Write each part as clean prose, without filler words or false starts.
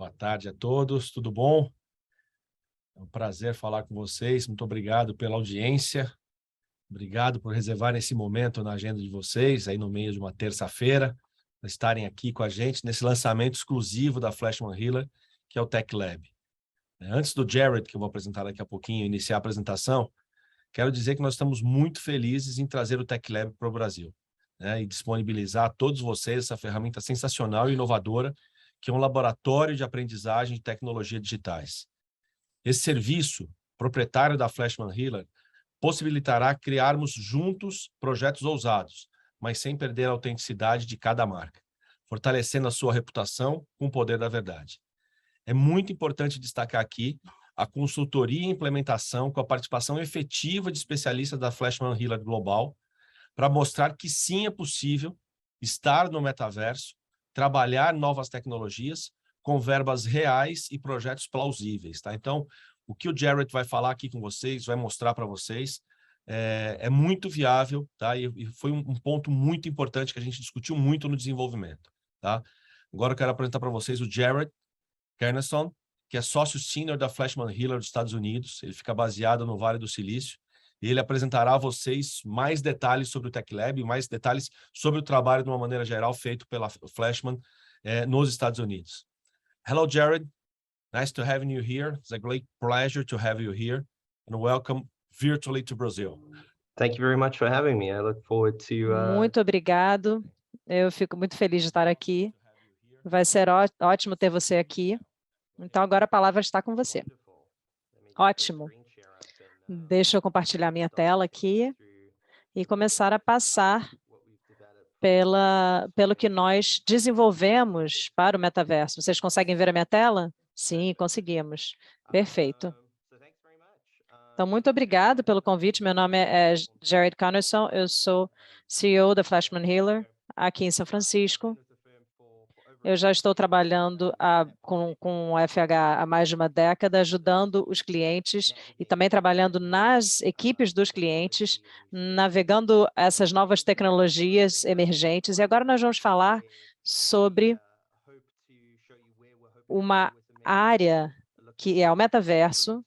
Boa tarde a todos, tudo bom? É um prazer falar com vocês, muito obrigado pela audiência, obrigado por reservar esse momento na agenda de vocês, aí no meio de uma terça-feira, estarem aqui com a gente nesse lançamento exclusivo da Flashman Hiller, que é o Tech Lab. Antes do Jared, que eu vou apresentar daqui a pouquinho, iniciar a apresentação, quero dizer que nós estamos muito felizes em trazer o Tech Lab para o Brasil, né, e disponibilizar a todos vocês essa ferramenta sensacional e inovadora, que é um laboratório de aprendizagem de tecnologia digitais. Esse serviço, proprietário da Flashman Hiller, possibilitará criarmos juntos projetos ousados, mas sem perder a autenticidade de cada marca, fortalecendo a sua reputação com o poder da verdade. É muito importante destacar aqui a consultoria e implementação com a participação efetiva de especialistas da Flashman Hiller Global, para mostrar que sim é possível estar no metaverso, trabalhar novas tecnologias com verbas reais e projetos plausíveis, tá? Então, o que o Jared vai falar aqui com vocês, vai mostrar para vocês, é muito viável, tá? E foi um ponto muito importante que a gente discutiu muito no desenvolvimento, tá? Agora eu quero apresentar para vocês o Jared Kerneson, que é sócio sênior da Flashman Hiller dos Estados Unidos. Ele fica baseado no Vale do Silício. E ele apresentará a vocês mais detalhes sobre o Tech Lab, mais detalhes sobre o trabalho de uma maneira geral feito pela Flashman nos Estados Unidos. Hello, Jared. Nice to have you here. It's a great pleasure to have you here, and welcome virtually to Brazil. Thank you very much for having me. I look forward to Muito obrigado. Eu fico muito feliz de estar aqui. Vai ser ótimo ter você aqui. Então, agora a palavra está com você. Ótimo. Deixa eu compartilhar minha tela aqui e começar a passar pelo que nós desenvolvemos para o metaverso. Vocês conseguem ver a minha tela? Sim, conseguimos. Perfeito. Então, muito obrigado pelo convite. Meu nome é Jared Connerson, eu sou CEO da Flashman Hiller, aqui em São Francisco. Eu já estou trabalhando com o FH há mais de uma década, ajudando os clientes e também trabalhando nas equipes dos clientes, navegando essas novas tecnologias emergentes. E agora nós vamos falar sobre uma área que é o metaverso,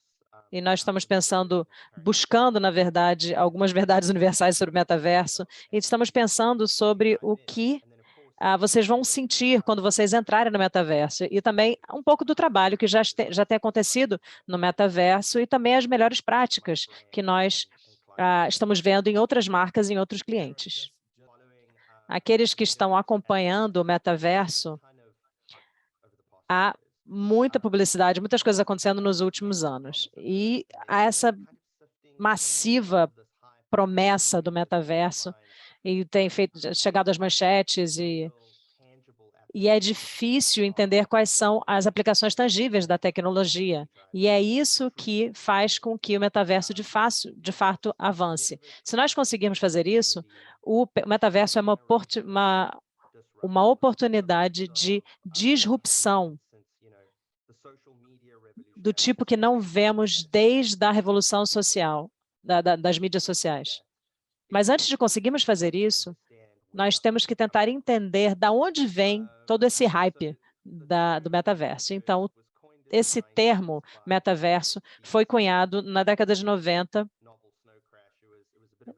e nós estamos buscando, na verdade, algumas verdades universais sobre o metaverso, e estamos pensando sobre o que vocês vão sentir quando vocês entrarem no metaverso, e também um pouco do trabalho que já tem acontecido no metaverso e também as melhores práticas que nós estamos vendo em outras marcas e em outros clientes. Aqueles que estão acompanhando o metaverso, há muita publicidade, muitas coisas acontecendo nos últimos anos. E há essa massiva promessa do metaverso, e tem chegado às manchetes, e é difícil entender quais são as aplicações tangíveis da tecnologia. E é isso que faz com que o metaverso, de fato, avance. Se nós conseguirmos fazer isso, o metaverso é uma oportunidade de disrupção do tipo que não vemos desde a revolução social, das mídias sociais. Mas antes de conseguirmos fazer isso, nós temos que tentar entender de onde vem todo esse hype do metaverso. Então, esse termo metaverso foi cunhado na década de 90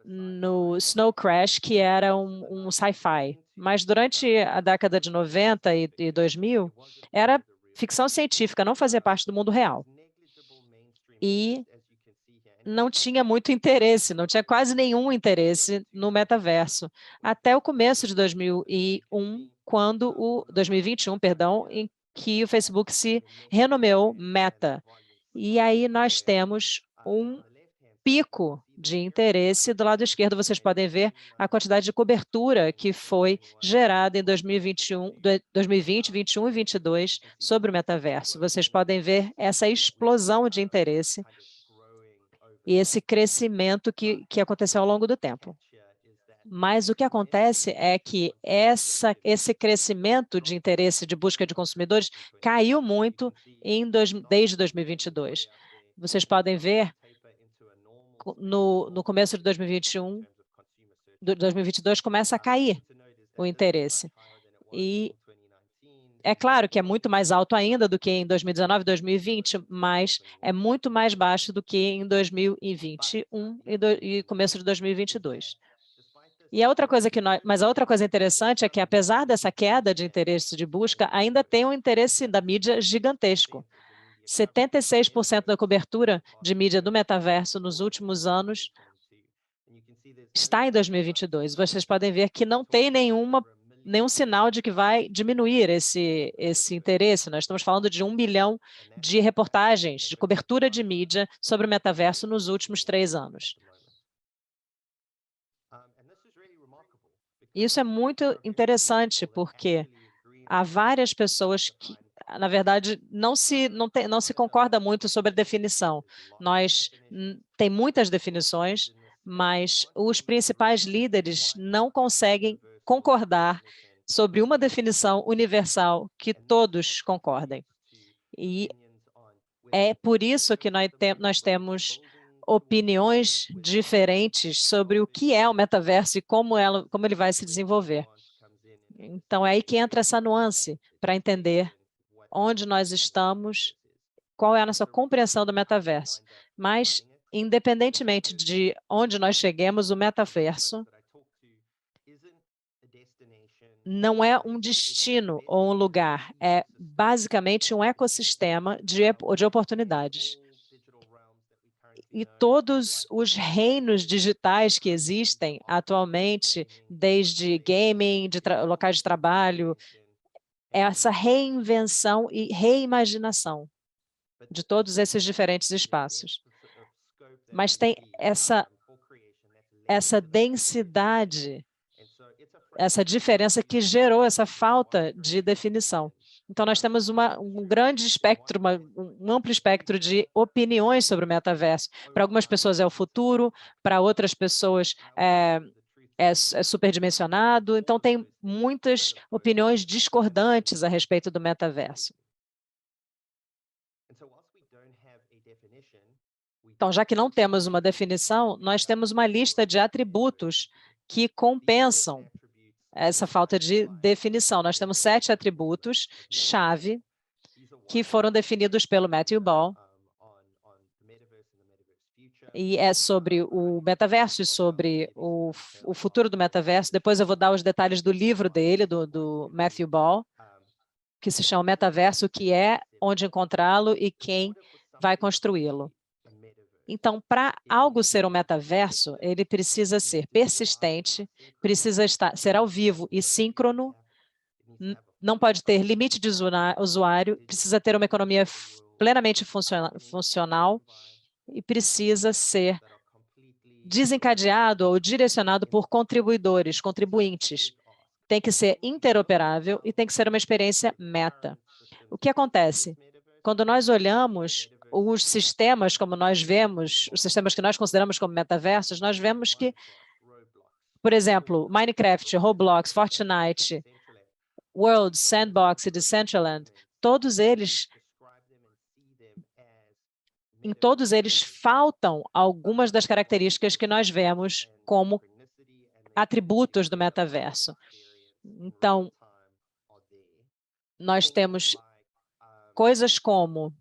no Snow Crash, que era um sci-fi. Mas durante a década de 90 e 2000, era ficção científica, não fazia parte do mundo real. E não tinha muito interesse, não tinha quase nenhum interesse no metaverso, até o começo de 2021, perdão, em que o Facebook se renomeou Meta. E aí nós temos um pico de interesse. Do lado esquerdo, vocês podem ver a quantidade de cobertura que foi gerada em 2020, 2021 e 2022 sobre o metaverso. Vocês podem ver essa explosão de interesse e esse crescimento que aconteceu ao longo do tempo. Mas o que acontece é que esse crescimento de interesse de busca de consumidores caiu muito desde 2022. Vocês podem ver no começo de 2022 começa a cair o interesse. E é claro que é muito mais alto ainda do que em 2019, 2020, mas é muito mais baixo do que em 2021 e começo de 2022. E a outra coisa mas a outra coisa interessante é que, apesar dessa queda de interesse de busca, ainda tem um interesse da mídia gigantesco. 76% da cobertura de mídia do metaverso nos últimos anos está em 2022. Vocês podem ver que não tem nenhum sinal de que vai diminuir esse interesse. Nós estamos falando de 1 milhão de reportagens, de cobertura de mídia sobre o metaverso nos últimos 3 anos. Isso é muito interessante, porque há várias pessoas que, na verdade, não se concorda muito sobre a definição. Tem muitas definições, mas os principais líderes não conseguem concordar sobre uma definição universal que todos concordem. E é por isso que nós temos opiniões diferentes sobre o que é o metaverso e como ele vai se desenvolver. Então, é aí que entra essa nuance para entender onde nós estamos, qual é a nossa compreensão do metaverso. Mas, independentemente de onde nós cheguemos, o metaverso não é um destino ou um lugar, é basicamente um ecossistema de oportunidades. E todos os reinos digitais que existem atualmente, desde gaming, locais de trabalho, essa reinvenção e reimaginação de todos esses diferentes espaços. Mas tem essa densidade, essa diferença que gerou essa falta de definição. Então, nós temos um grande espectro, um amplo espectro de opiniões sobre o metaverso. Para algumas pessoas é o futuro, para outras pessoas é superdimensionado. Então, tem muitas opiniões discordantes a respeito do metaverso. Então, já que não temos uma definição, nós temos uma lista de atributos que compensam essa falta de definição. Nós temos 7 atributos-chave que foram definidos pelo Matthew Ball, e é sobre o metaverso e sobre o futuro do metaverso. Depois eu vou dar os detalhes do livro dele, do Matthew Ball, que se chama Metaverso, o que é, onde encontrá-lo e quem vai construí-lo. Então, para algo ser um metaverso, ele precisa ser persistente, precisa ser ao vivo e síncrono, não pode ter limite de usuário, precisa ter uma economia plenamente funcional e precisa ser desencadeado ou direcionado por contribuintes. Tem que ser interoperável e tem que ser uma experiência meta. O que acontece? Quando nós olhamos os sistemas como nós vemos, os sistemas que nós consideramos como metaversos, nós vemos que, por exemplo, Minecraft, Roblox, Fortnite, World, Sandbox e Decentraland, em todos eles faltam algumas das características que nós vemos como atributos do metaverso. Então, nós temos coisas como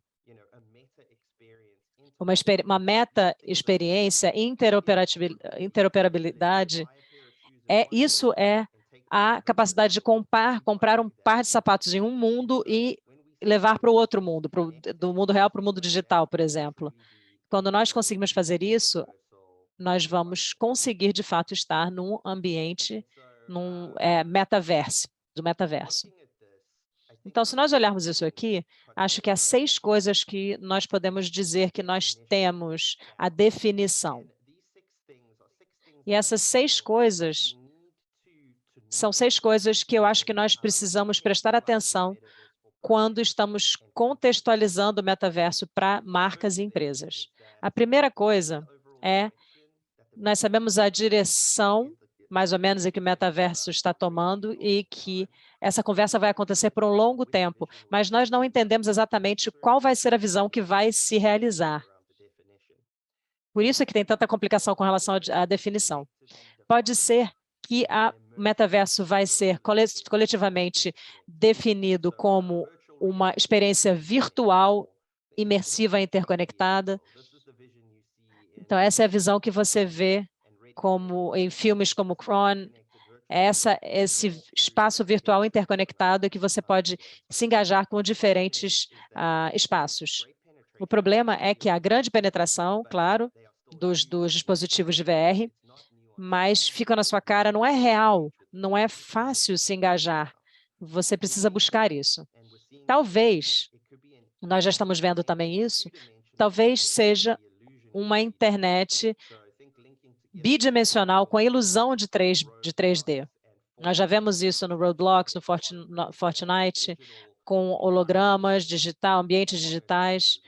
uma meta-experiência, interoperabilidade. Isso é a capacidade de comprar um par de sapatos em um mundo e levar para o outro mundo, do mundo real para o mundo digital, por exemplo. Quando nós conseguimos fazer isso, nós vamos conseguir, de fato, estar num ambiente, num metaverso. Então, se nós olharmos isso aqui, acho que há 6 coisas que nós podemos dizer que nós temos a definição. E essas 6 coisas são 6 coisas que eu acho que nós precisamos prestar atenção quando estamos contextualizando o metaverso para marcas e empresas. A primeira coisa é, nós sabemos a direção, mais ou menos, em que o metaverso está tomando e que essa conversa vai acontecer por um longo tempo, mas nós não entendemos exatamente qual vai ser a visão que vai se realizar. Por isso é que tem tanta complicação com relação à definição. Pode ser que metaverso vai ser coletivamente definido como uma experiência virtual, imersiva e interconectada. Então, essa é a visão que você vê como em filmes como Tron, esse espaço virtual interconectado que você pode se engajar com diferentes espaços. O problema é que há grande penetração, claro, dos dispositivos de VR, mas fica na sua cara, não é real, não é fácil se engajar. Você precisa buscar isso. Talvez, nós já estamos vendo também isso, talvez seja uma internet bidimensional com a ilusão de 3D. Nós já vemos isso no Roblox, no Fortnite, com hologramas digital, ambientes digitais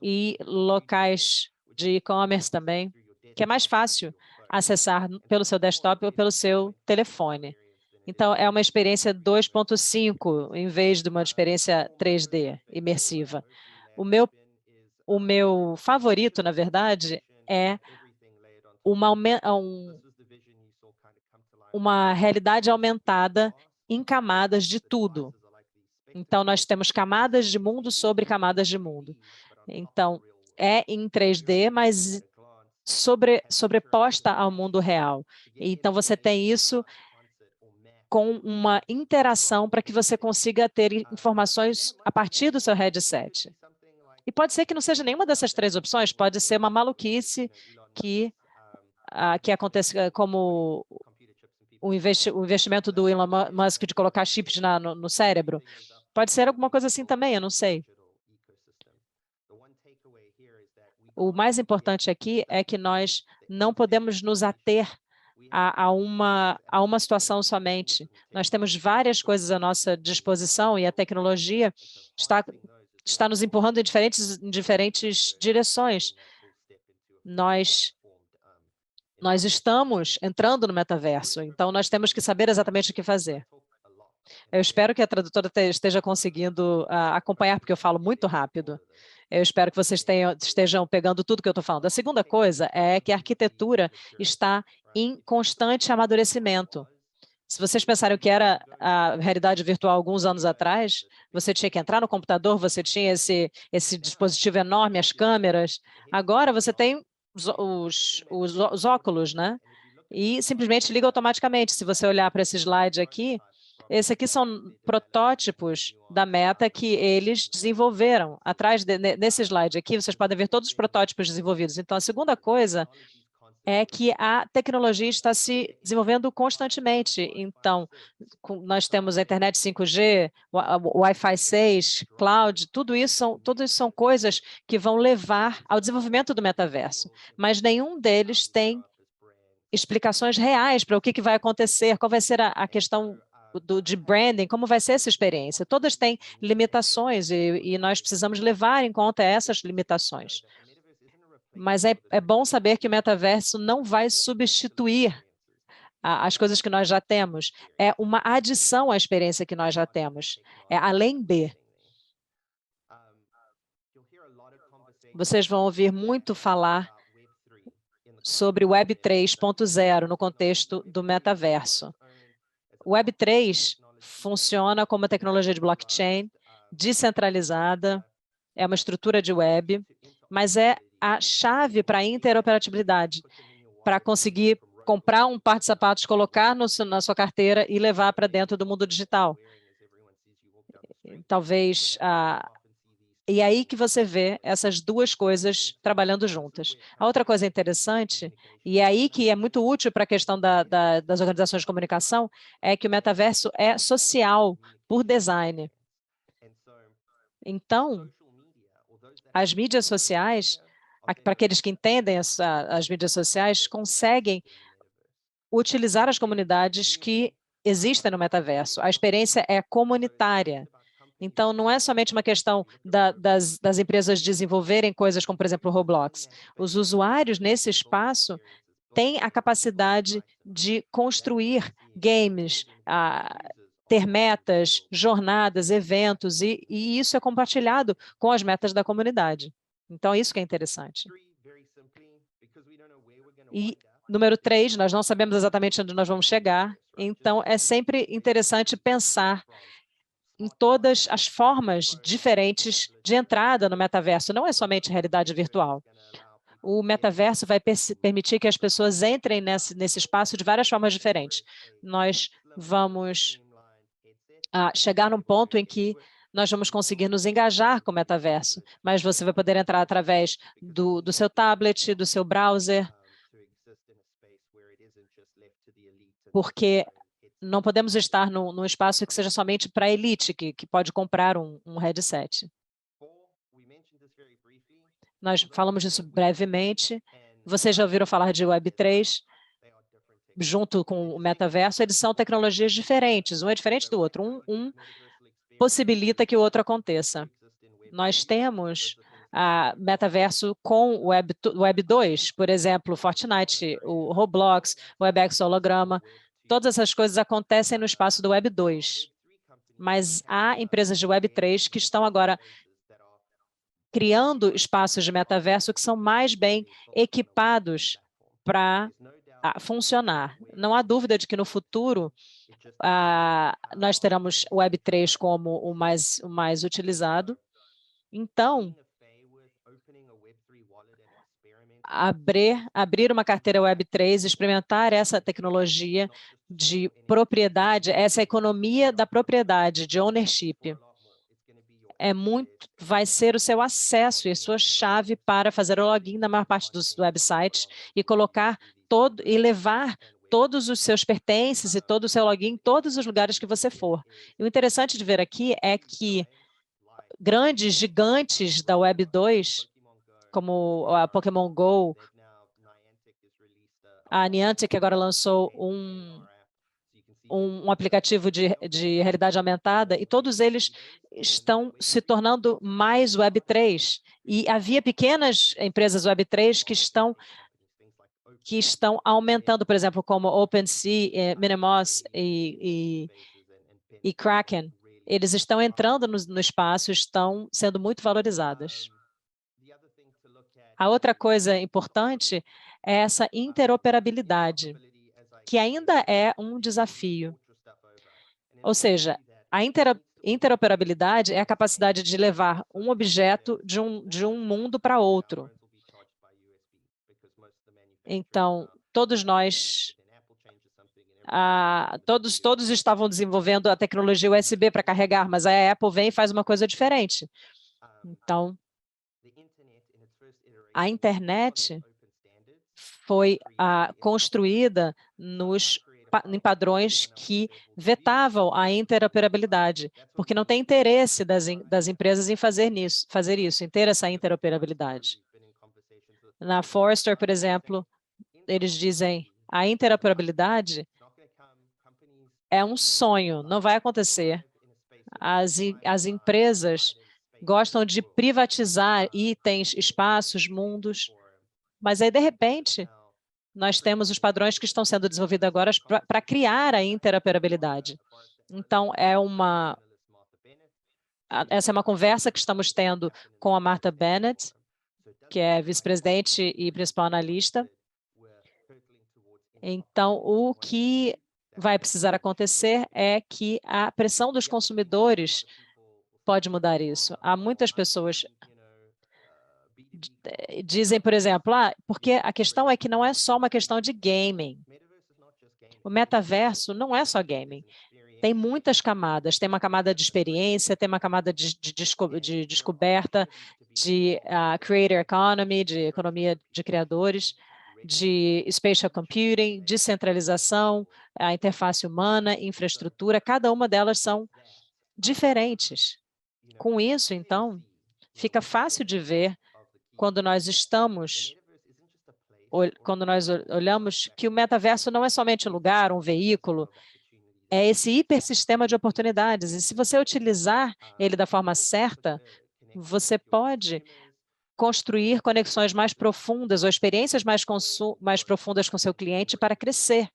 e locais de e-commerce também, que é mais fácil acessar pelo seu desktop ou pelo seu telefone. Então, é uma experiência 2.5 em vez de uma experiência 3D imersiva. O meu favorito, na verdade, é uma realidade aumentada em camadas de tudo. Então, nós temos camadas de mundo sobre camadas de mundo. Então, é em 3D, mas sobreposta ao mundo real. Então, você tem isso com uma interação para que você consiga ter informações a partir do seu headset. E pode ser que não seja nenhuma dessas três opções, pode ser uma maluquice que acontece como o investimento do Elon Musk de colocar chips no cérebro. Pode ser alguma coisa assim também, eu não sei. O mais importante aqui é que nós não podemos nos ater a uma situação somente. Nós temos várias coisas à nossa disposição e a tecnologia está nos empurrando em diferentes direções. Nós estamos entrando no metaverso, então nós temos que saber exatamente o que fazer. Eu espero que a tradutora esteja conseguindo acompanhar, porque eu falo muito rápido. Eu espero que vocês estejam pegando tudo que eu estou falando. A segunda coisa é que a arquitetura está em constante amadurecimento. Se vocês pensarem o que era a realidade virtual alguns anos atrás, você tinha que entrar no computador, você tinha esse dispositivo enorme, as câmeras. Agora você tem os óculos, né? E simplesmente liga automaticamente. Se você olhar para esse slide aqui, esses aqui são protótipos da Meta que eles desenvolveram. Atrás, nesse slide aqui, vocês podem ver todos os protótipos desenvolvidos. Então, a segunda coisa é que a tecnologia está se desenvolvendo constantemente. Então, nós temos a internet 5G, o Wi-Fi 6, cloud, tudo isso são coisas que vão levar ao desenvolvimento do metaverso. Mas nenhum deles tem explicações reais para o que vai acontecer, qual vai ser a questão de branding, como vai ser essa experiência. Todas têm limitações e nós precisamos levar em conta essas limitações. Mas é bom saber que o metaverso não vai substituir as coisas que nós já temos. É uma adição à experiência que nós já temos. É além de. Vocês vão ouvir muito falar sobre o Web 3.0 no contexto do metaverso. O Web 3 funciona como uma tecnologia de blockchain, descentralizada, é uma estrutura de web, mas é a chave para a interoperabilidade, para conseguir comprar um par de sapatos, colocar na sua carteira e levar para dentro do mundo digital. Talvez e é aí que você vê essas duas coisas trabalhando juntas. A outra coisa interessante, e é aí que é muito útil para a questão das organizações de comunicação, é que o metaverso é social por design. Então, as mídias sociais, para aqueles que entendem as mídias sociais, conseguem utilizar as comunidades que existem no metaverso. A experiência é comunitária. Então, não é somente uma questão das empresas desenvolverem coisas como, por exemplo, o Roblox. Os usuários nesse espaço têm a capacidade de construir games, ter metas, jornadas, eventos, e isso é compartilhado com as metas da comunidade. Então, isso que é interessante. E número 3, nós não sabemos exatamente onde nós vamos chegar, Então, é sempre interessante pensar em todas as formas diferentes de entrada no metaverso, não é somente realidade virtual. O metaverso vai permitir que as pessoas entrem nesse espaço de várias formas diferentes. Nós vamos chegar num ponto em que nós vamos conseguir nos engajar com o metaverso, mas você vai poder entrar através do seu tablet, do seu browser, porque não podemos estar num espaço que seja somente para a elite, que pode comprar um headset. Nós falamos disso brevemente. Vocês já ouviram falar de Web3? Junto com o metaverso, eles são tecnologias diferentes, um é diferente do outro, um possibilita que o outro aconteça. Nós temos metaverso com o Web 2, por exemplo, Fortnite, o Roblox, o WebEx holograma, todas essas coisas acontecem no espaço do Web 2. Mas há empresas de Web 3 que estão agora criando espaços de metaverso que são mais bem equipados para funcionar. Não há dúvida de que no futuro nós teremos o Web 3 como o mais utilizado. Então, abrir uma carteira Web3, experimentar essa tecnologia de propriedade, essa economia da propriedade, de ownership, vai ser o seu acesso e a sua chave para fazer o login na maior parte dos websites e levar todos os seus pertences e todo o seu login em todos os lugares que você for. E o interessante de ver aqui é que grandes gigantes da Web 2, como a Pokémon Go, a Niantic agora lançou um aplicativo de realidade aumentada, e todos eles estão se tornando mais Web3. E havia pequenas empresas Web3 que estão aumentando, por exemplo, como OpenSea, Minimoz e Kraken. Eles estão entrando no espaço, estão sendo muito valorizadas. A outra coisa importante é essa interoperabilidade, que ainda é um desafio. Ou seja, a interoperabilidade é a capacidade de levar um objeto de um mundo para outro. Então, todos nós, todos estavam desenvolvendo a tecnologia USB para carregar, mas a Apple vem e faz uma coisa diferente. Então, a internet foi construída em padrões que vetavam a interoperabilidade, porque não tem interesse das empresas em fazer isso, em ter essa interoperabilidade. Na Forrester, por exemplo, eles dizem a interoperabilidade é um sonho, não vai acontecer. As empresas gostam de privatizar itens, espaços, mundos, mas aí, de repente, nós temos os padrões que estão sendo desenvolvidos agora para criar a interoperabilidade. Então, essa é uma conversa que estamos tendo com a Martha Bennett, que é vice-presidente e principal analista. Então, o que vai precisar acontecer é que a pressão dos consumidores pode mudar isso. Há muitas pessoas dizem, por exemplo, porque a questão é que não é só uma questão de gaming. O metaverso não é só gaming. Tem muitas camadas. Tem uma camada de experiência, tem uma camada de descoberta, de creator economy, de economia de criadores, de spatial computing, descentralização, a interface humana, infraestrutura. Cada uma delas são diferentes. Com isso, então, fica fácil de ver quando nós olhamos que o metaverso não é somente um lugar, um veículo, é esse hipersistema de oportunidades. E se você utilizar ele da forma certa, você pode construir conexões mais profundas ou experiências mais profundas com seu cliente para crescer.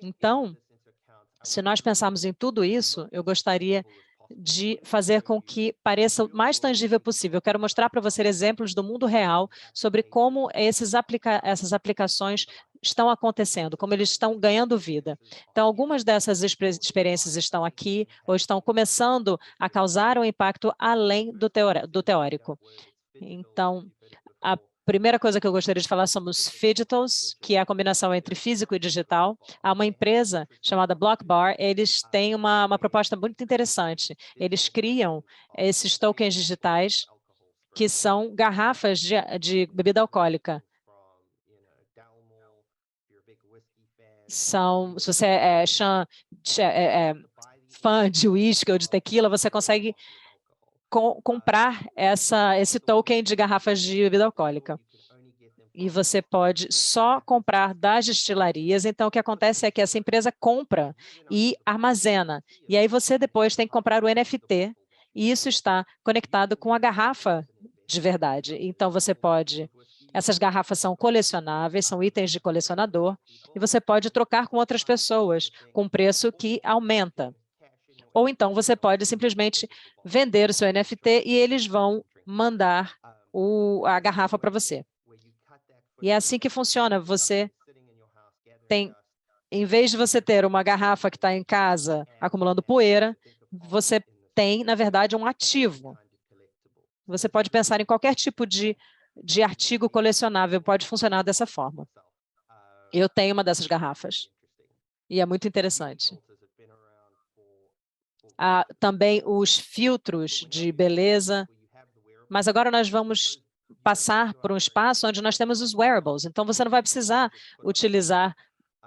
Então, se nós pensarmos em tudo isso, eu gostaria de fazer com que pareça o mais tangível possível. Eu quero mostrar para você exemplos do mundo real sobre como essas aplicações estão acontecendo, como eles estão ganhando vida. Então, algumas dessas experiências estão aqui ou estão começando a causar um impacto além do teórico. Então, a primeira coisa que eu gostaria de falar são os Fidgetals, que é a combinação entre físico e digital. Há uma empresa chamada Blockbar, eles têm uma proposta muito interessante. Eles criam esses tokens digitais que são garrafas de bebida alcoólica. Se você é fã de uísque ou de tequila, você consegue comprar esse token de garrafas de bebida alcoólica. E você pode só comprar das destilarias. Então, o que acontece é que essa empresa compra e armazena. E aí você depois tem que comprar o NFT, e isso está conectado com a garrafa de verdade. Então, você pode... Essas garrafas são colecionáveis, são itens de colecionador, e você pode trocar com outras pessoas com preço que aumenta. Ou então você pode simplesmente vender o seu NFT e eles vão mandar a garrafa para você. E é assim que funciona. Você tem, em vez de você ter uma garrafa que está em casa acumulando poeira, você tem, na verdade, um ativo. Você pode pensar em qualquer tipo de artigo colecionável, pode funcionar dessa forma. Eu tenho uma dessas garrafas e é muito interessante. Há também os filtros de beleza, mas agora nós vamos passar por um espaço onde nós temos os wearables. Então, você não vai precisar utilizar,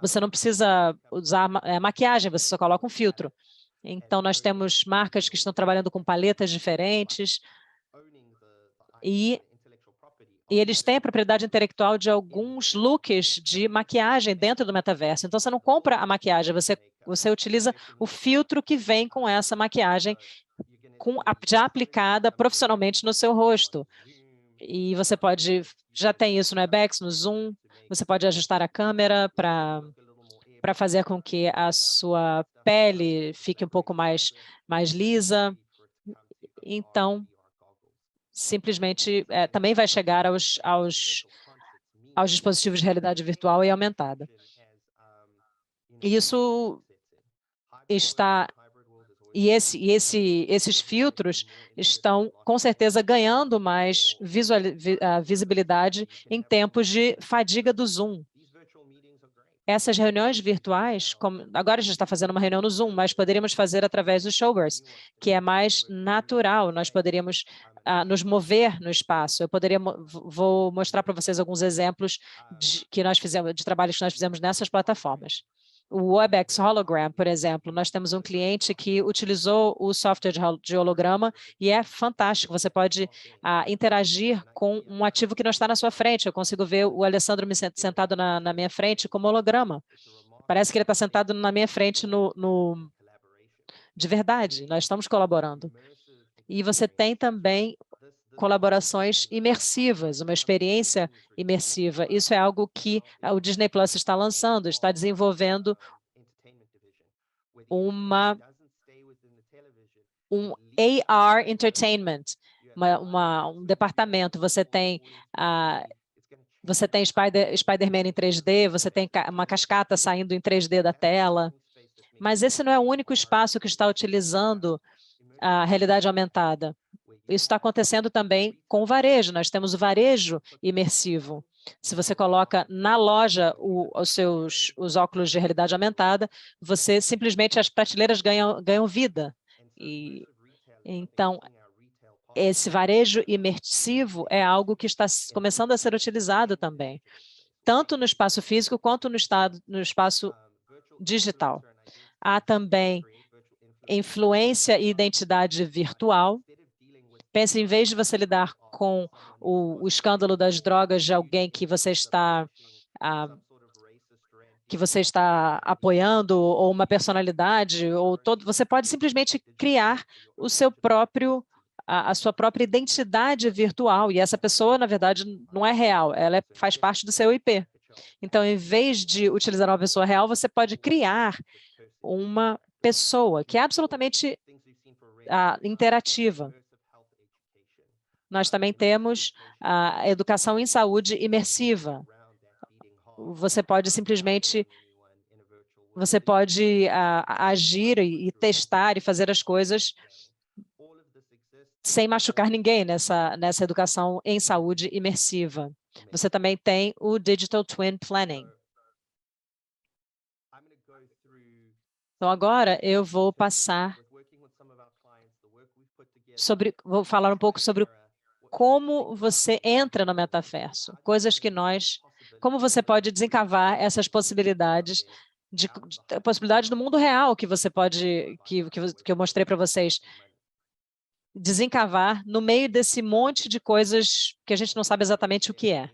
você não precisa usar maquiagem, você só coloca um filtro. Então, nós temos marcas que estão trabalhando com paletas diferentes e eles têm a propriedade intelectual de alguns looks de maquiagem dentro do metaverso. Então, você não compra a maquiagem, você utiliza o filtro que vem com essa maquiagem já aplicada profissionalmente no seu rosto. E você já tem isso no Webex, no Zoom, você pode ajustar a câmera para fazer com que a sua pele fique um pouco mais lisa. Então, simplesmente também vai chegar aos dispositivos de realidade virtual e aumentada. Isso está... E esses filtros estão, com certeza, ganhando mais visibilidade em tempos de fadiga do Zoom. Essas reuniões virtuais, agora a gente está fazendo uma reunião no Zoom, mas poderíamos fazer através do Showverse, que é mais natural, nós poderíamos nos mover no espaço. Vou mostrar para vocês alguns exemplos de trabalhos que nós fizemos nessas plataformas. O Webex Hologram, por exemplo, nós temos um cliente que utilizou o software de holograma e é fantástico. Você pode interagir com um ativo que não está na sua frente. Eu consigo ver o Alessandro sentado na minha frente como holograma. Parece que ele está sentado na minha frente de verdade. Nós estamos colaborando. E você tem também colaborações imersivas, uma experiência imersiva. Isso é algo que o Disney Plus está lançando, está desenvolvendo um AR Entertainment, um departamento. Você tem Spider-Man em 3D, você tem uma cascata saindo em 3D da tela, mas esse não é o único espaço que está utilizando a realidade aumentada. Isso está acontecendo também com o varejo. Nós temos o varejo imersivo. Se você coloca na loja os óculos de realidade aumentada, você simplesmente, as prateleiras ganham vida. Então, esse varejo imersivo é algo que está começando a ser utilizado também, tanto no espaço físico quanto no espaço digital. Há também influência e identidade virtual. Pense, em vez de você lidar com o escândalo das drogas de alguém que você está apoiando, ou uma personalidade, você pode simplesmente criar a sua própria identidade virtual, e essa pessoa, na verdade, não é real, ela faz parte do seu IP. Então, em vez de utilizar uma pessoa real, você pode criar uma pessoa que é absolutamente interativa. Nós também temos a educação em saúde imersiva. você pode simplesmente agir e testar e fazer as coisas sem machucar ninguém nessa educação em saúde imersiva. Você também tem o Digital Twin Planning. Então, agora eu vou falar um pouco sobre como você entra no metaverso, como você pode desencavar essas possibilidades possibilidades do mundo real que você pode, que eu mostrei para vocês, desencavar no meio desse monte de coisas que a gente não sabe exatamente o que é.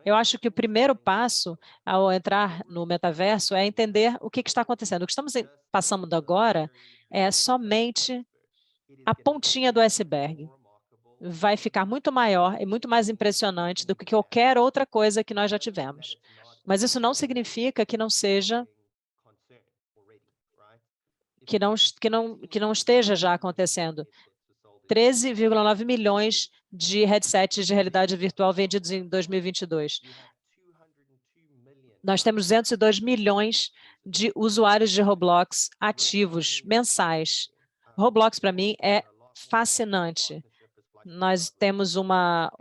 Eu acho que o primeiro passo ao entrar no metaverso é entender o que está acontecendo. O que estamos passando agora é somente a pontinha do iceberg. Vai ficar muito maior e muito mais impressionante do que qualquer outra coisa que nós já tivemos. Mas isso não significa que não esteja já acontecendo. 13,9 milhões de headsets de realidade virtual vendidos em 2022. Nós temos 202 milhões de usuários de Roblox ativos mensais. Roblox, para mim, é fascinante. Nós temos uma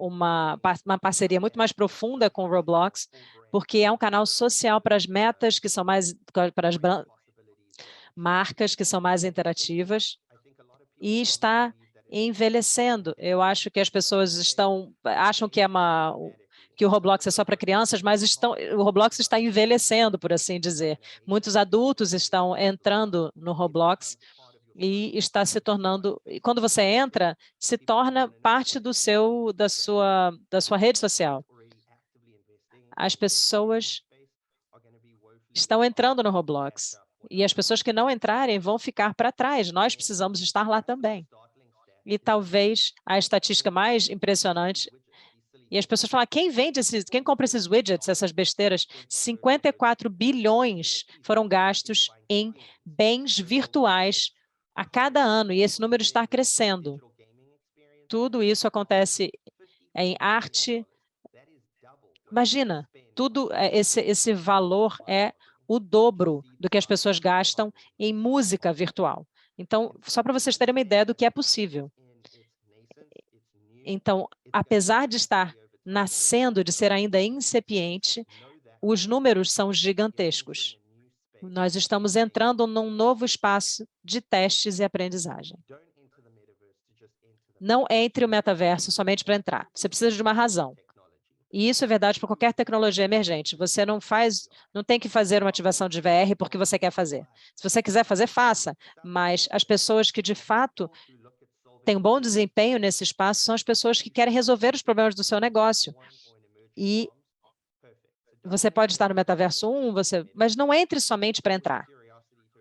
parceria muito mais profunda com o Roblox, porque é um canal social para as metas que são para as marcas que são mais interativas e está envelhecendo. Eu acho que as pessoas acham que o Roblox é só para crianças, mas o Roblox está envelhecendo, por assim dizer. Muitos adultos estão entrando no Roblox e está se tornando, quando você entra, se torna parte da sua rede social. As pessoas estão entrando no Roblox e as pessoas que não entrarem vão ficar para trás. Nós precisamos estar lá também. E talvez a estatística mais impressionante, e as pessoas falam, quem compra esses widgets, essas besteiras? 54 bilhões foram gastos em bens virtuais a cada ano, e esse número está crescendo. Tudo isso acontece em arte. Imagina, esse valor é o dobro do que as pessoas gastam em música virtual. Então, só para vocês terem uma ideia do que é possível. Então, apesar de estar nascendo, de ser ainda incipiente, os números são gigantescos. Nós estamos entrando num novo espaço de testes e aprendizagem. Não entre o metaverso somente para entrar. Você precisa de uma razão. E isso é verdade para qualquer tecnologia emergente. Você não tem que fazer uma ativação de VR porque você quer fazer. Se você quiser fazer, faça. Mas as pessoas que, de fato, têm um bom desempenho nesse espaço são as pessoas que querem resolver os problemas do seu negócio. E você pode estar no metaverso 1, mas não entre somente para entrar.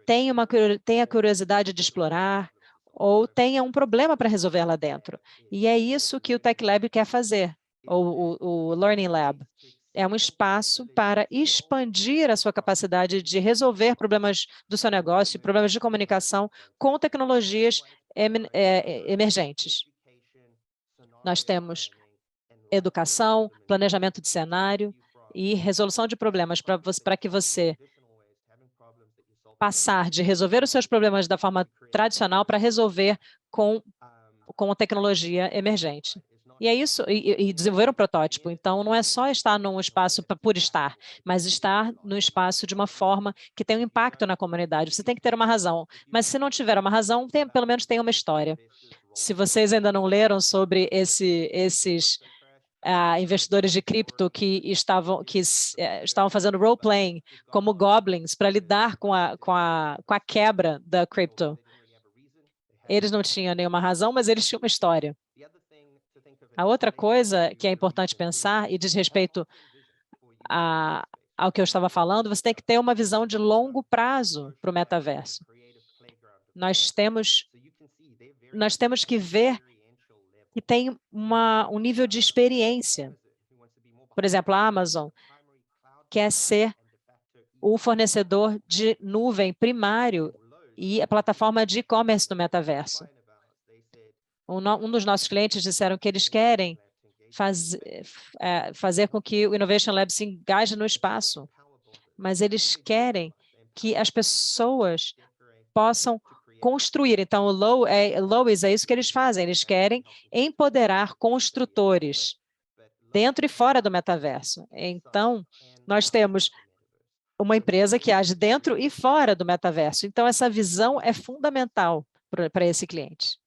Tenha curiosidade de explorar ou tenha um problema para resolver lá dentro. E é isso que o Tech Lab quer fazer, ou o Learning Lab. É um espaço para expandir a sua capacidade de resolver problemas do seu negócio, problemas de comunicação com tecnologias emergentes. Nós temos educação, planejamento de cenário e resolução de problemas para que você passar de resolver os seus problemas da forma tradicional para resolver com a tecnologia emergente. E é isso, e desenvolver um protótipo. Então, não é só estar num espaço por estar, mas estar no espaço de uma forma que tem um impacto na comunidade. Você tem que ter uma razão, mas se não tiver uma razão, pelo menos tem uma história. Se vocês ainda não leram sobre esses investidores de cripto que estavam fazendo role-playing como goblins para lidar com a quebra da cripto. Eles não tinham nenhuma razão, mas eles tinham uma história. A outra coisa que é importante pensar, e diz respeito ao que eu estava falando, você tem que ter uma visão de longo prazo para o metaverso. Nós temos que ver que tem um nível de experiência. Por exemplo, a Amazon quer ser o fornecedor de nuvem primário e a plataforma de e-commerce no metaverso. Um dos nossos clientes disseram que eles querem fazer com que o Innovation Lab se engaje no espaço, mas eles querem que as pessoas possam construir. Então, o Lois é isso que eles fazem, eles querem empoderar construtores dentro e fora do metaverso. Então, nós temos uma empresa que age dentro e fora do metaverso. Então, essa visão é fundamental para esse cliente.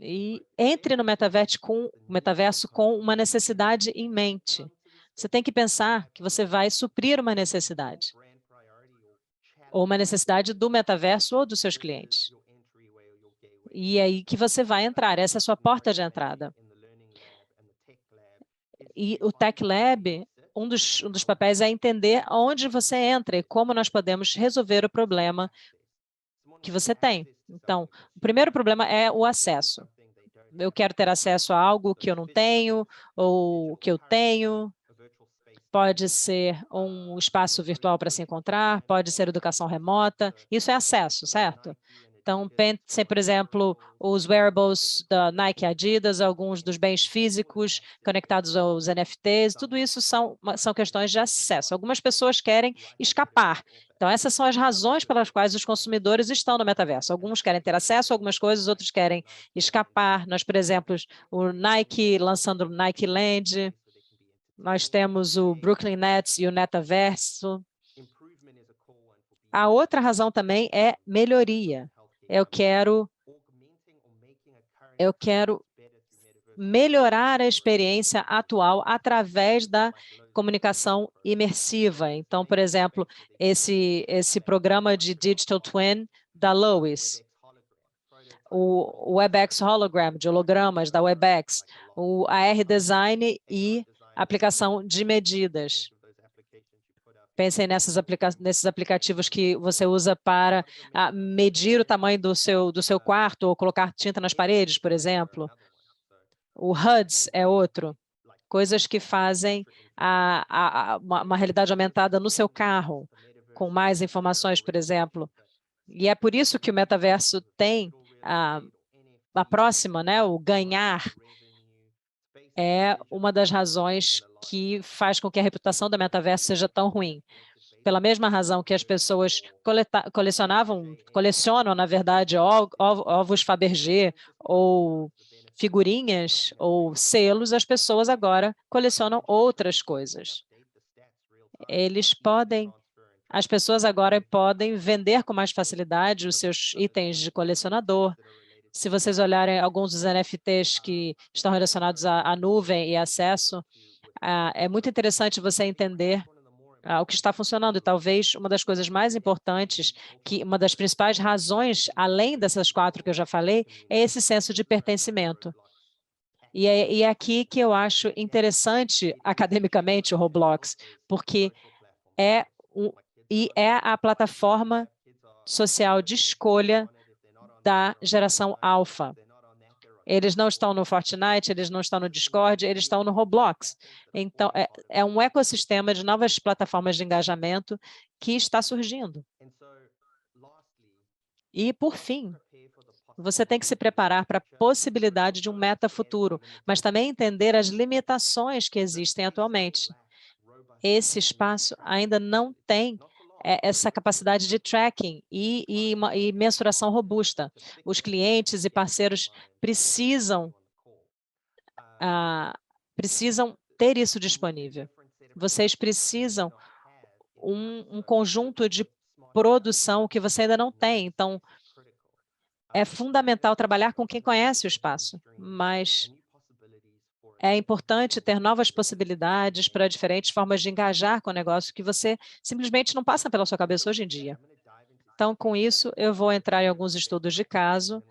E entre no metaverso com uma necessidade em mente. Você tem que pensar que você vai suprir uma necessidade, ou uma necessidade do metaverso ou dos seus clientes. E é aí que você vai entrar, essa é a sua porta de entrada. E o Tech Lab, um dos papéis é entender onde você entra e como nós podemos resolver o problema que você tem. Então, o primeiro problema é o acesso. Eu quero ter acesso a algo que eu não tenho, ou que eu tenho. Pode ser um espaço virtual para se encontrar, pode ser educação remota. Isso é acesso, certo? Então, pense, por exemplo, os wearables da Nike e Adidas, alguns dos bens físicos conectados aos NFTs, tudo isso são questões de acesso. Algumas pessoas querem escapar. Então, essas são as razões pelas quais os consumidores estão no metaverso. Alguns querem ter acesso a algumas coisas, outros querem escapar. Nós, por exemplo, o Nike lançando o Nike Land, nós temos o Brooklyn Nets e o Netaverso. A outra razão também é melhoria. Eu quero melhorar a experiência atual através da comunicação imersiva. Então, por exemplo, esse programa de Digital Twin da Lois, o WebEx Hologram, de hologramas da WebEx, o AR Design e aplicação de medidas. Pensem nesses aplicativos que você usa para medir o tamanho do seu quarto ou colocar tinta nas paredes, por exemplo. O HUDs é outro. Coisas que fazem uma realidade aumentada no seu carro, com mais informações, por exemplo. E é por isso que o metaverso tem a próxima, né, o ganhar, é uma das razões que faz com que a reputação do metaverso seja tão ruim. Pela mesma razão que as pessoas colecionam, na verdade, ovos Fabergé ou figurinhas ou selos, as pessoas agora colecionam outras coisas. As pessoas agora podem vender com mais facilidade os seus itens de colecionador. Se vocês olharem alguns dos NFTs que estão relacionados à nuvem e acesso, é muito interessante você entender o que está funcionando. E talvez uma das coisas mais importantes, uma das principais razões, além dessas 4 que eu já falei, é esse senso de pertencimento. E é aqui que eu acho interessante, academicamente, o Roblox, porque é a plataforma social de escolha da geração alfa. Eles não estão no Fortnite, eles não estão no Discord, eles estão no Roblox. Então, é um ecossistema de novas plataformas de engajamento que está surgindo. E, por fim, você tem que se preparar para a possibilidade de um meta-futuro, mas também entender as limitações que existem atualmente. Esse espaço ainda não tem essa capacidade de tracking e mensuração robusta. Os clientes e parceiros precisam ter isso disponível. Vocês precisam um conjunto de produção que você ainda não tem. Então, é fundamental trabalhar com quem conhece o espaço, mas é importante ter novas possibilidades para diferentes formas de engajar com o negócio que você simplesmente não passa pela sua cabeça hoje em dia. Então, com isso, eu vou entrar em alguns estudos de caso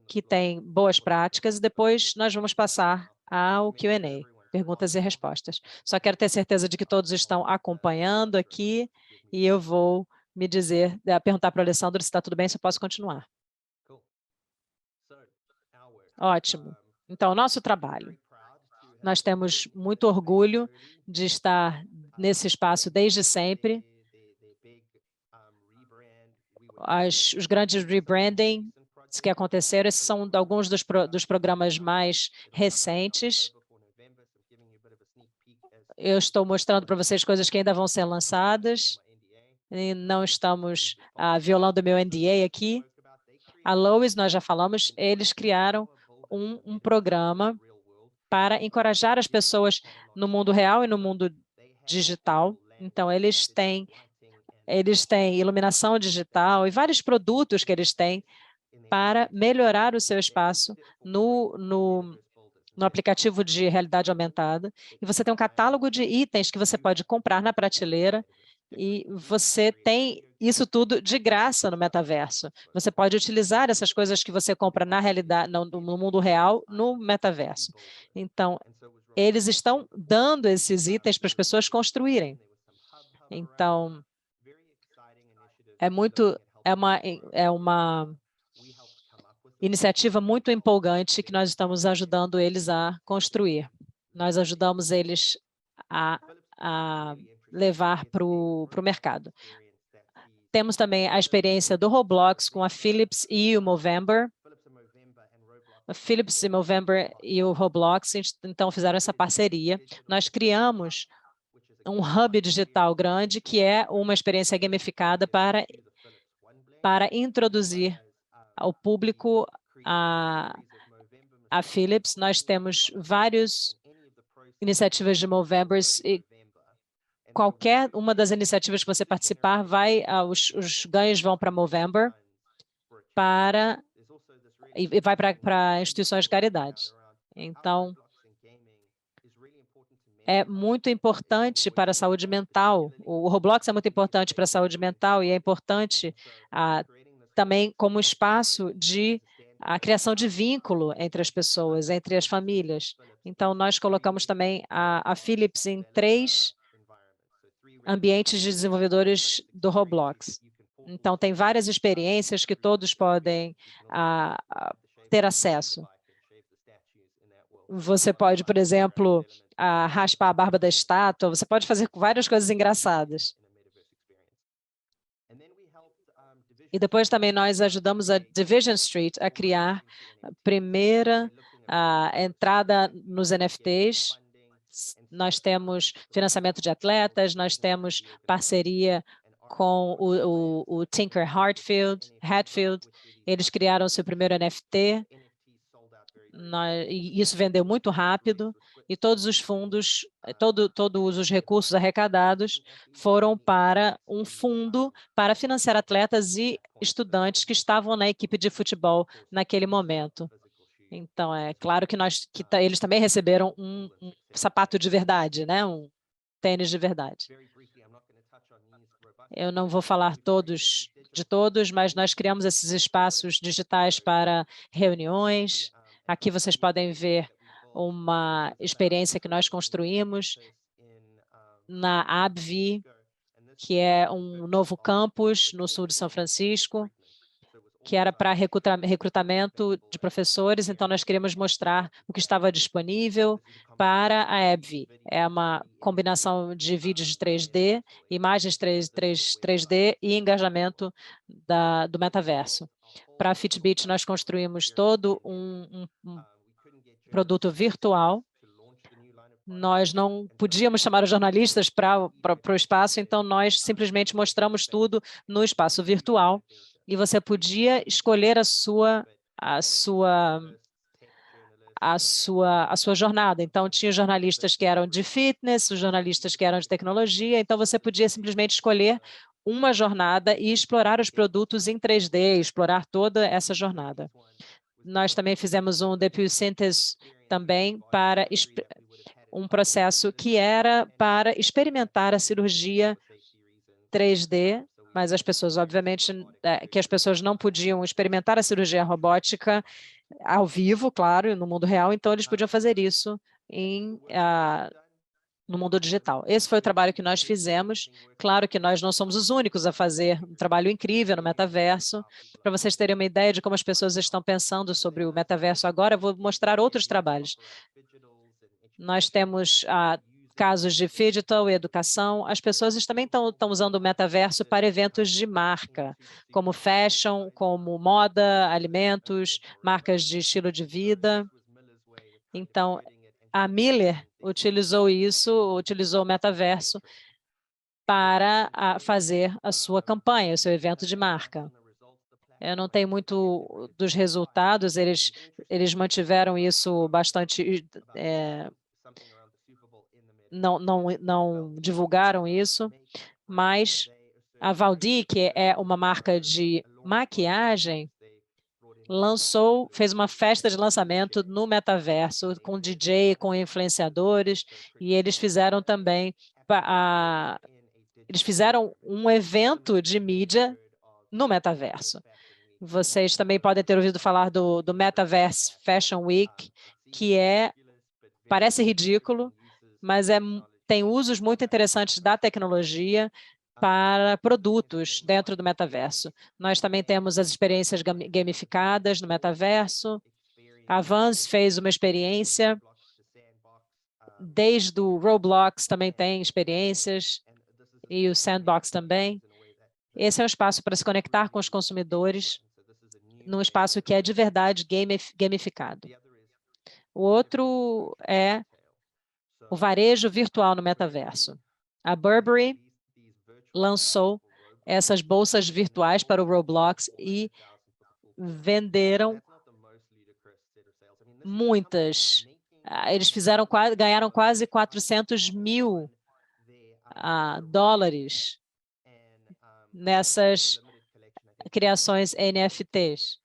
que têm boas práticas e depois nós vamos passar ao Q&A, perguntas e respostas. Só quero ter certeza de que todos estão acompanhando aqui e eu vou perguntar para o Alessandro se está tudo bem, se eu posso continuar. Ótimo. Então, o nosso trabalho. Nós temos muito orgulho de estar nesse espaço desde sempre. Os grandes rebranding que aconteceram. Esses são alguns dos programas mais recentes. Eu estou mostrando para vocês coisas que ainda vão ser lançadas. E não estamos violando o meu NDA aqui. A Lowe's, nós já falamos, eles criaram um programa para encorajar as pessoas no mundo real e no mundo digital. Então, eles têm iluminação digital e vários produtos que eles têm para melhorar o seu espaço no aplicativo de realidade aumentada. E você tem um catálogo de itens que você pode comprar na prateleira e você tem isso tudo de graça no metaverso. Você pode utilizar essas coisas que você compra na realidade, no mundo real, no metaverso. Então, eles estão dando esses itens para as pessoas construírem. Então, é uma iniciativa muito empolgante que nós estamos ajudando eles a construir. Nós ajudamos eles a levar para o mercado. Temos também a experiência do Roblox com a Philips e o Movember. A Philips e Movember e o Roblox, então, fizeram essa parceria. Nós criamos um hub digital grande, que é uma experiência gamificada para introduzir ao público a Philips. Nós temos várias iniciativas de Movembers e qualquer uma das iniciativas que você participar, os ganhos vão para Movember e vai para instituições de caridade. Então, é muito importante para a saúde mental. O Roblox é muito importante para a saúde mental e é importante também como espaço de a criação de vínculo entre as pessoas, entre as famílias. Então, nós colocamos também a Philips em 3 ambientes de desenvolvedores do Roblox. Então, tem várias experiências que todos podem ter acesso. Você pode, por exemplo, raspar a barba da estátua, você pode fazer várias coisas engraçadas. E depois também nós ajudamos a Division Street a criar a primeira entrada nos NFTs. Nós temos financiamento de atletas, nós temos parceria com o Tinker Hatfield. Eles criaram o seu primeiro NFT. E isso vendeu muito rápido. E todos os fundos, todos os recursos arrecadados foram para um fundo para financiar atletas e estudantes que estavam na equipe de futebol naquele momento. Então, é claro que eles também receberam um sapato de verdade, né? Um tênis de verdade. Eu não vou falar de todos, mas nós criamos esses espaços digitais para reuniões. Aqui vocês podem ver uma experiência que nós construímos na ABV, que é um novo campus no sul de São Francisco, que era para recrutamento de professores. Então, nós queríamos mostrar o que estava disponível para a ABV. É uma combinação de vídeos de 3D, imagens 3D e engajamento do metaverso. Para a Fitbit, nós construímos todo um produto virtual. Nós não podíamos chamar os jornalistas para o espaço, então nós simplesmente mostramos tudo no espaço virtual e você podia escolher a sua jornada. Então, tinha jornalistas que eram de fitness, os jornalistas que eram de tecnologia, então você podia simplesmente escolher uma jornada e explorar os produtos em 3D, explorar toda essa jornada. Nós também fizemos um Deputy Synthes também para um processo que era para experimentar a cirurgia 3D, mas as pessoas, obviamente, que as pessoas não podiam experimentar a cirurgia robótica ao vivo, claro, no mundo real, então eles podiam fazer isso no mundo digital. Esse foi o trabalho que nós fizemos. Claro que nós não somos os únicos a fazer um trabalho incrível no metaverso. Para vocês terem uma ideia de como as pessoas estão pensando sobre o metaverso agora, eu vou mostrar outros trabalhos. Nós temos casos de digital e educação, as pessoas também estão usando o metaverso para eventos de marca, como fashion, como moda, alimentos, marcas de estilo de vida. Então, a Miller utilizou o metaverso para fazer a sua campanha, o seu evento de marca. Eu não tenho muito dos resultados, eles mantiveram isso bastante, não divulgaram isso, mas a Valdi, que é uma marca de maquiagem, fez uma festa de lançamento no metaverso, com DJ, com influenciadores, e eles fizeram também um evento de mídia no metaverso. Vocês também podem ter ouvido falar do Metaverse Fashion Week, que parece ridículo, mas tem usos muito interessantes da tecnologia para produtos dentro do metaverso. Nós também temos as experiências gamificadas no metaverso. A Vans fez uma experiência, desde o Roblox também tem experiências, e o Sandbox também. Esse é um espaço para se conectar com os consumidores, num espaço que é de verdade gamificado. O outro é o varejo virtual no metaverso. A Burberry lançou essas bolsas virtuais para o Roblox e venderam muitas. Eles ganharam quase 400 mil dólares nessas criações NFTs.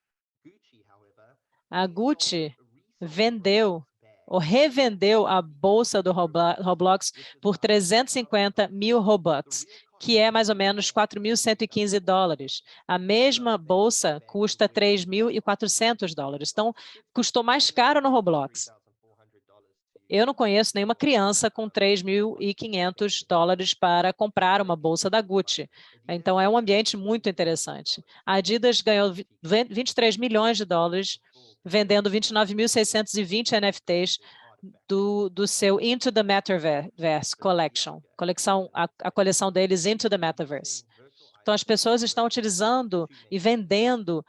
A Gucci vendeu ou revendeu a bolsa do Roblox por 350 mil Robux, que é mais ou menos 4.115 dólares. A mesma bolsa custa 3.400 dólares. Então, custou mais caro no Roblox. Eu não conheço nenhuma criança com 3.500 dólares para comprar uma bolsa da Gucci. Então, é um ambiente muito interessante. A Adidas ganhou 23 milhões de dólares vendendo 29.620 NFTs do seu Into the Metaverse Collection. A coleção deles Into the Metaverse. Então, as pessoas estão utilizando e vendendo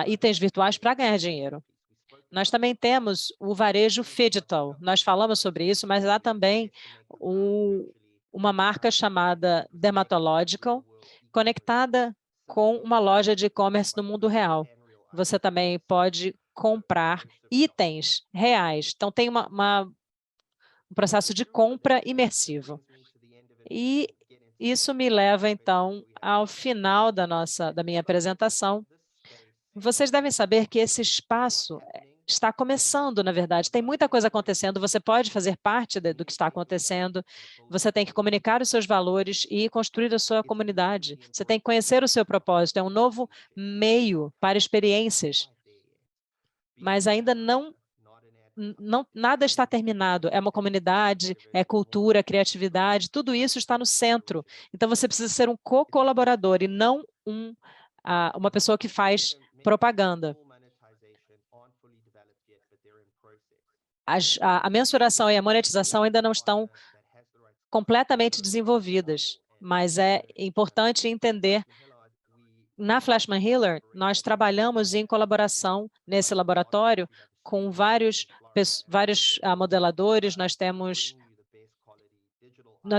itens virtuais para ganhar dinheiro. Nós também temos o varejo digital. Nós falamos sobre isso, mas há também uma marca chamada Dermatological, conectada com uma loja de e-commerce no mundo real. Você também pode comprar itens reais. Então, tem um processo de compra imersivo. E isso me leva, então, ao final da minha apresentação. Vocês devem saber que esse espaço está começando, na verdade. Tem muita coisa acontecendo, você pode fazer parte do que está acontecendo, você tem que comunicar os seus valores e construir a sua comunidade. Você tem que conhecer o seu propósito, é um novo meio para experiências. Mas ainda nada está terminado. É uma comunidade, é cultura, criatividade, tudo isso está no centro. Então, você precisa ser um co-colaborador e não uma pessoa que faz propaganda. A mensuração e a monetização ainda não estão completamente desenvolvidas, mas é importante entender. Na Fleishman Hillard, nós trabalhamos em colaboração nesse laboratório com vários modeladores. Nós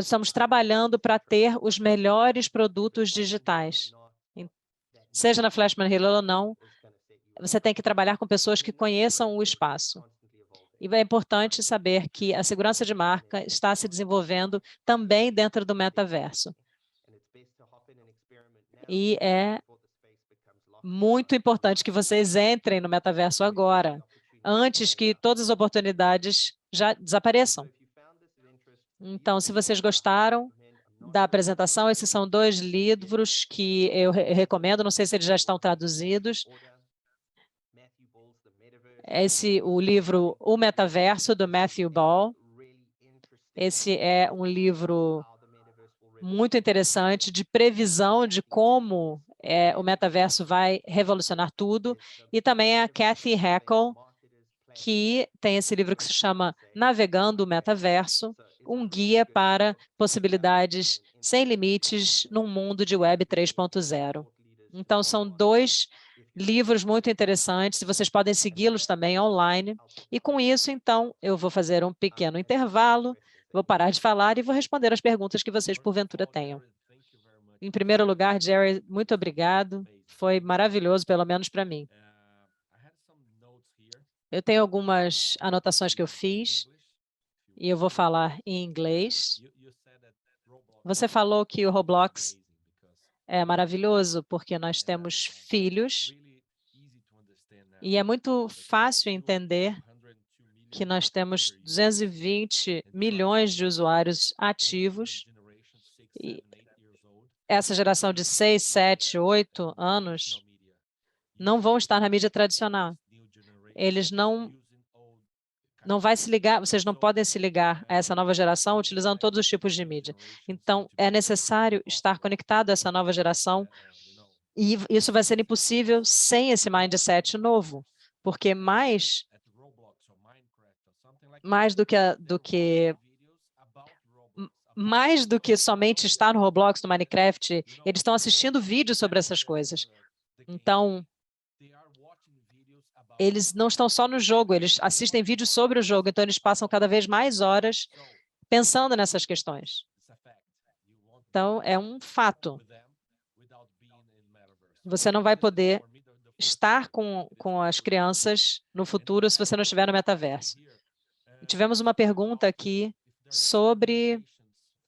estamos trabalhando para ter os melhores produtos digitais. Seja na Fleishman Hillard ou não, você tem que trabalhar com pessoas que conheçam o espaço. E é importante saber que a segurança de marca está se desenvolvendo também dentro do metaverso. E é muito importante que vocês entrem no metaverso agora, antes que todas as oportunidades já desapareçam. Então, se vocês gostaram da apresentação, esses são 2 livros que eu recomendo, não sei se eles já estão traduzidos. O livro O Metaverso, do Matthew Ball. Esse é um livro muito interessante de previsão de como o metaverso vai revolucionar tudo. E também a Cathy Hackle, que tem esse livro que se chama Navegando o Metaverso, um guia para possibilidades sem limites num mundo de Web 3.0. Então, são 2 livros muito interessantes, e vocês podem segui-los também online. E com isso, então, eu vou fazer um pequeno intervalo, vou parar de falar e vou responder as perguntas que vocês, porventura, tenham. Em primeiro lugar, Jerry, muito obrigado. Foi maravilhoso, pelo menos para mim. Eu tenho algumas anotações que eu fiz, e eu vou falar em inglês. Você falou que o Roblox é maravilhoso, porque nós temos filhos, e é muito fácil entender que nós temos 220 milhões de usuários ativos, e essa geração de 6, 7, 8 anos não vão estar na mídia tradicional. Eles não vai se ligar, vocês não podem se ligar a essa nova geração utilizando todos os tipos de mídia. Então, é necessário estar conectado a essa nova geração, e isso vai ser impossível sem esse mindset novo, porque mais do que somente estar no Roblox, no Minecraft, eles estão assistindo vídeos sobre essas coisas. Então, eles não estão só no jogo, eles assistem vídeos sobre o jogo, então eles passam cada vez mais horas pensando nessas questões. Então, é um fato. Você não vai poder estar com as crianças no futuro se você não estiver no metaverso. Tivemos uma pergunta aqui sobre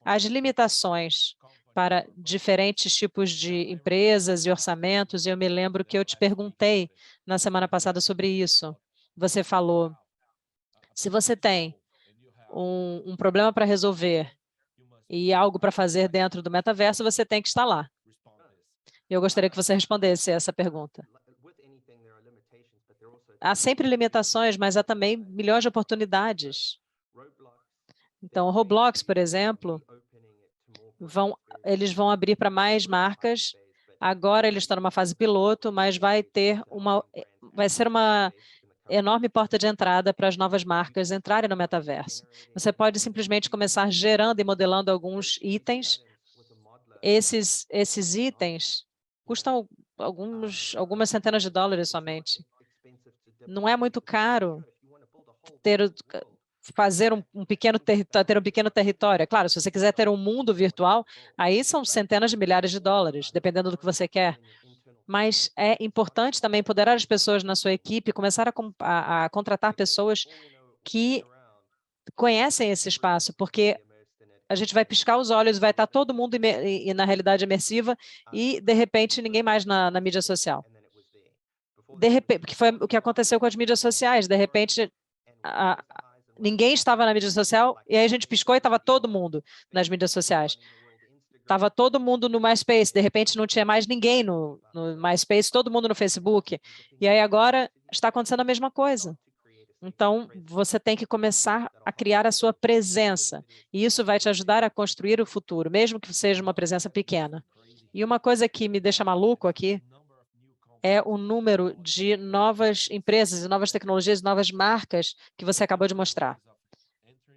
as limitações para diferentes tipos de empresas e orçamentos, e eu me lembro que eu te perguntei na semana passada sobre isso. Você falou, se você tem um problema para resolver e algo para fazer dentro do metaverso, você tem que estar lá. Eu gostaria que você respondesse essa pergunta. Há sempre limitações, mas há também milhões de oportunidades. Então, o Roblox, por exemplo, eles vão abrir para mais marcas. Agora eles estão numa fase piloto, mas vai ser uma enorme porta de entrada para as novas marcas entrarem no metaverso. Você pode simplesmente começar gerando e modelando alguns itens. Esses itens custam algumas centenas de dólares somente. Não é muito caro ter um pequeno território. É claro, se você quiser ter um mundo virtual, aí são centenas de milhares de dólares, dependendo do que você quer. Mas é importante também empoderar as pessoas na sua equipe, começar a contratar pessoas que conhecem esse espaço, porque a gente vai piscar os olhos, vai estar todo mundo na realidade imersiva e, de repente, ninguém mais na mídia social. De repente, porque foi o que aconteceu com as mídias sociais. De repente, ninguém estava na mídia social, e aí a gente piscou e estava todo mundo nas mídias sociais. Estava todo mundo no MySpace, de repente não tinha mais ninguém no MySpace, todo mundo no Facebook. E aí agora está acontecendo a mesma coisa. Então, você tem que começar a criar a sua presença, e isso vai te ajudar a construir o futuro, mesmo que seja uma presença pequena. E uma coisa que me deixa maluco aqui é o número de novas empresas, novas tecnologias, novas marcas que você acabou de mostrar.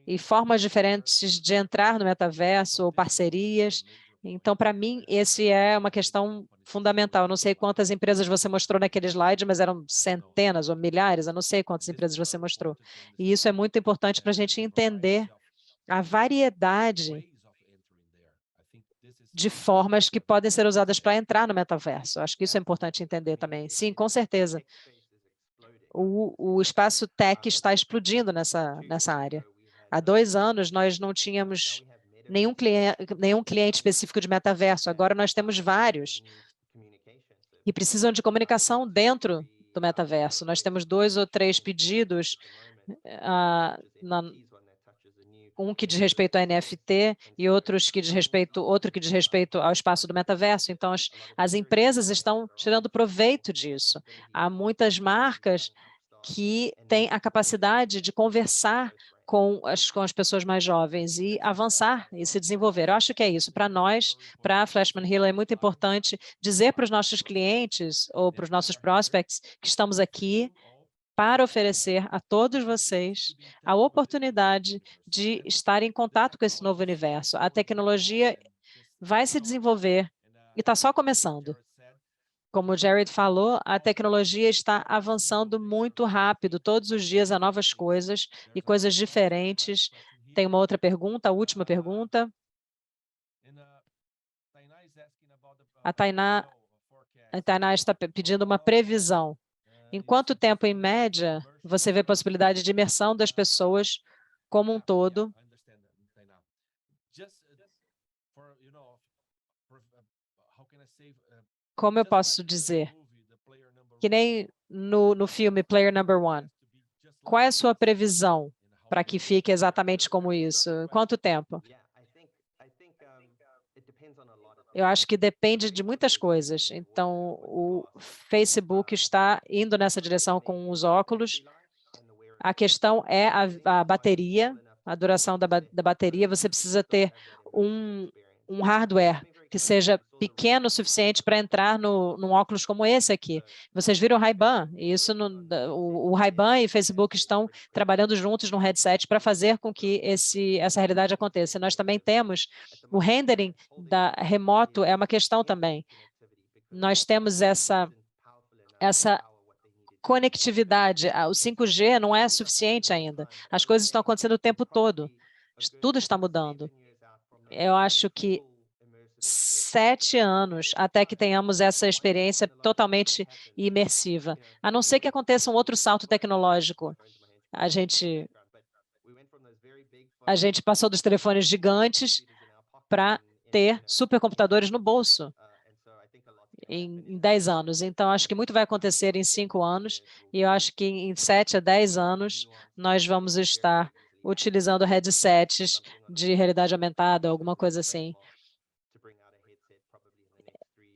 E formas diferentes de entrar no metaverso ou parcerias. Então, para mim, esse é uma questão fundamental. Eu não sei quantas empresas você mostrou naquele slide, mas eram centenas ou milhares, eu não sei quantas empresas você mostrou. E isso é muito importante para a gente entender a variedade de formas que podem ser usadas para entrar no metaverso. Acho que isso é importante entender também. Sim, com certeza. O espaço tech está explodindo nessa área. Há 2 anos, nós não tínhamos nenhum cliente específico de metaverso. Agora nós temos vários e precisam de comunicação dentro do metaverso. Nós temos 2 ou 3 pedidos, um que diz respeito a NFT e outro que diz respeito ao espaço do metaverso. Então, as empresas estão tirando proveito disso. Há muitas marcas que têm a capacidade de conversar com as pessoas mais jovens e avançar e se desenvolver. Eu acho que é isso. Para nós, para a Flashman Hill, é muito importante dizer para os nossos clientes ou para os nossos prospects que estamos aqui para oferecer a todos vocês a oportunidade de estar em contato com esse novo universo. A tecnologia vai se desenvolver e está só começando. Como o Jared falou, a tecnologia está avançando muito rápido. Todos os dias há novas coisas e coisas diferentes. Tem uma outra pergunta, a última pergunta. A Tainá está pedindo uma previsão. Em quanto tempo, em média, você vê a possibilidade de imersão das pessoas como um todo? Como eu posso dizer? Que nem no filme Player Number One. Qual é a sua previsão para que fique exatamente como isso? Quanto tempo? Eu acho que depende de muitas coisas. Então, o Facebook está indo nessa direção com os óculos. A questão é a bateria, a duração da bateria. Você precisa ter um hardware que seja pequeno o suficiente para entrar num óculos como esse aqui. Vocês viram o Ray-Ban, e o Ray-Ban e o Facebook estão trabalhando juntos no headset para fazer com que essa realidade aconteça. Nós também temos o rendering remoto, é uma questão também. Nós temos essa conectividade. O 5G não é suficiente ainda. As coisas estão acontecendo o tempo todo. Tudo está mudando. Eu acho que 7 anos até que tenhamos essa experiência totalmente imersiva. A não ser que aconteça um outro salto tecnológico. A gente passou dos telefones gigantes para ter supercomputadores no bolso em 10 anos. Então, acho que muito vai acontecer em 5 anos, e eu acho que em 7 a 10 anos nós vamos estar utilizando headsets de realidade aumentada, alguma coisa assim.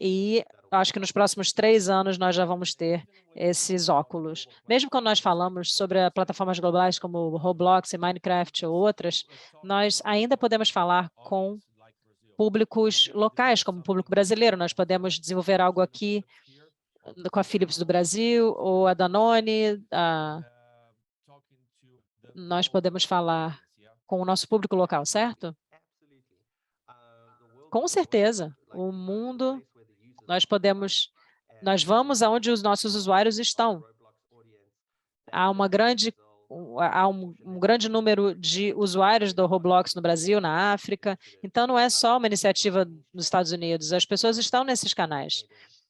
E acho que nos próximos 3 anos nós já vamos ter esses óculos. Mesmo quando nós falamos sobre plataformas globais como Roblox, Minecraft ou outras, nós ainda podemos falar com públicos locais, como o público brasileiro. Nós podemos desenvolver algo aqui com a Philips do Brasil ou a Danone. Nós podemos falar com o nosso público local, certo? Com certeza. O mundo, nós vamos aonde os nossos usuários estão. Há um grande número de usuários do Roblox no Brasil, na África. Então, não é só uma iniciativa nos Estados Unidos. As pessoas estão nesses canais.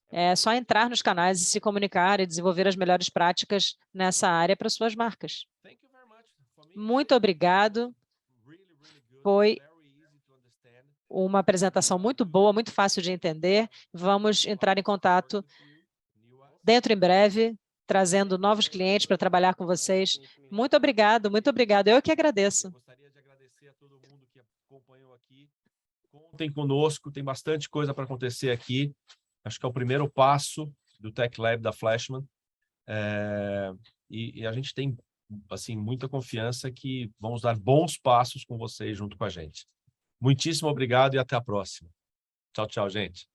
É só entrar nos canais e se comunicar e desenvolver as melhores práticas nessa área para suas marcas. Muito obrigado. Foi uma apresentação muito boa, muito fácil de entender. Vamos entrar em contato dentro em breve, trazendo novos clientes para trabalhar com vocês. Muito obrigado, muito obrigado. Eu que agradeço. Gostaria de agradecer a todo mundo que acompanhou aqui. Contem conosco, tem bastante coisa para acontecer aqui. Acho que é o primeiro passo do Tech Lab da Flashman. E a gente tem assim, muita confiança que vamos dar bons passos com vocês junto com a gente. Muitíssimo obrigado e até a próxima. Tchau, tchau, gente.